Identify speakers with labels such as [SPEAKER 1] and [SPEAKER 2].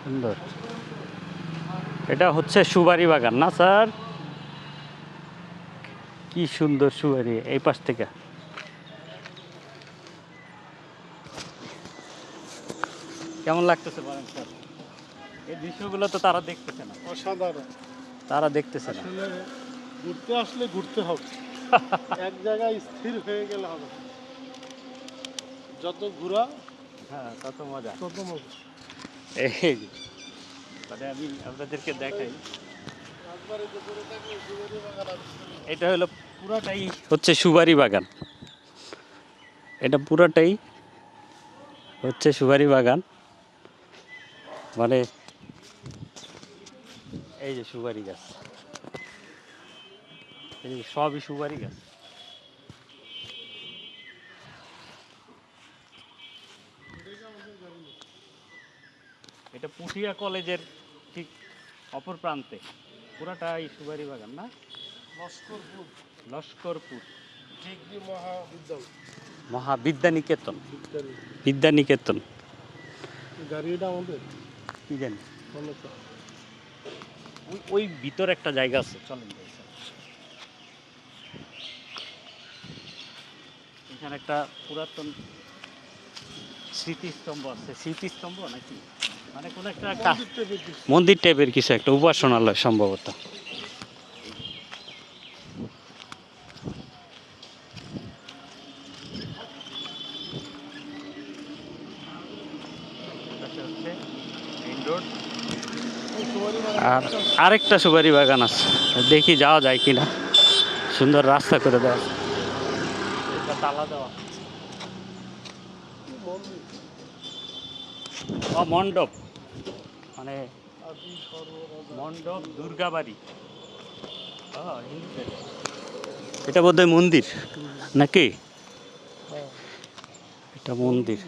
[SPEAKER 1] সুন্দর। এটা হচ্ছে সুপারি বাগান না স্যার? কি সুন্দর সুপারি এই পাশ থেকে। কেমন লাগতেছে বলেন স্যার? এই দৃশ্যগুলো তো তারা দেখতেছে না।
[SPEAKER 2] অসাধারণ।
[SPEAKER 1] তারা দেখতেছে না।
[SPEAKER 2] আসলে ঘুরতে আসলে ঘুরতে হবে, এক জায়গায় স্থির হয়ে গেলে হবে না। যত ঘোরা
[SPEAKER 1] হ্যাঁ, তত মজা।
[SPEAKER 2] তত মজা।
[SPEAKER 1] এই যে, মানে আমি আপনাদেরকে দেখাই,
[SPEAKER 2] একবারে দুপুরে থাকলে সুপারি বাগান আবিষ্কার।
[SPEAKER 1] এটা হলো পুরাটাই হচ্ছে সুপারি বাগান। এটা পুরাটাই হচ্ছে সুপারি বাগান। মানে এই যে সুপারি গাছ, এই যে সবই সুপারি গাছ। এটা পুঠিয়া কলেজের ঠিক অপর প্রান্তে পুরাটাই সুপারি বাগান না?
[SPEAKER 2] লস্করপুর
[SPEAKER 1] লস্করপুর
[SPEAKER 2] ডিগ্রি মহাবিদ্যালয়,
[SPEAKER 1] মহাবিদ্যানিকেতন,
[SPEAKER 2] বিদ্যালয়।
[SPEAKER 1] বিদ্যানিকেতন
[SPEAKER 2] গাড়িটা আমাদের
[SPEAKER 1] কি জানি।
[SPEAKER 2] মনে তো।
[SPEAKER 1] ওই ভিতর একটা জায়গা আছে, চলেন যাই স্যার। এখানে একটা পুরাতন স্মৃতিস্তম্ভ আছে। স্মৃতিস্তম্ভ নাকি মানে কোন একটা
[SPEAKER 2] মন্দির টাইপের কিছু।
[SPEAKER 1] মন্দির টাইপের কিছু একটা, উপাসনালয় সম্ভবত।
[SPEAKER 2] ওই সুপারি বাগান
[SPEAKER 1] আর আরেকটা সুপারি বাগান আছে, দেখি যাওয়া যায় কিনা। সুন্দর রাস্তা করে দেওয়া, এটা তালা দেওয়া।
[SPEAKER 2] মন্দির
[SPEAKER 1] ও মণ্ডপ, মানে
[SPEAKER 2] আদি সর্বরাজা।
[SPEAKER 1] মণ্ডপ দুর্গাবাড়ি। এটা বোধহয় মন্দির নাকি?
[SPEAKER 2] হ্যাঁ,
[SPEAKER 1] এটা মন্দির।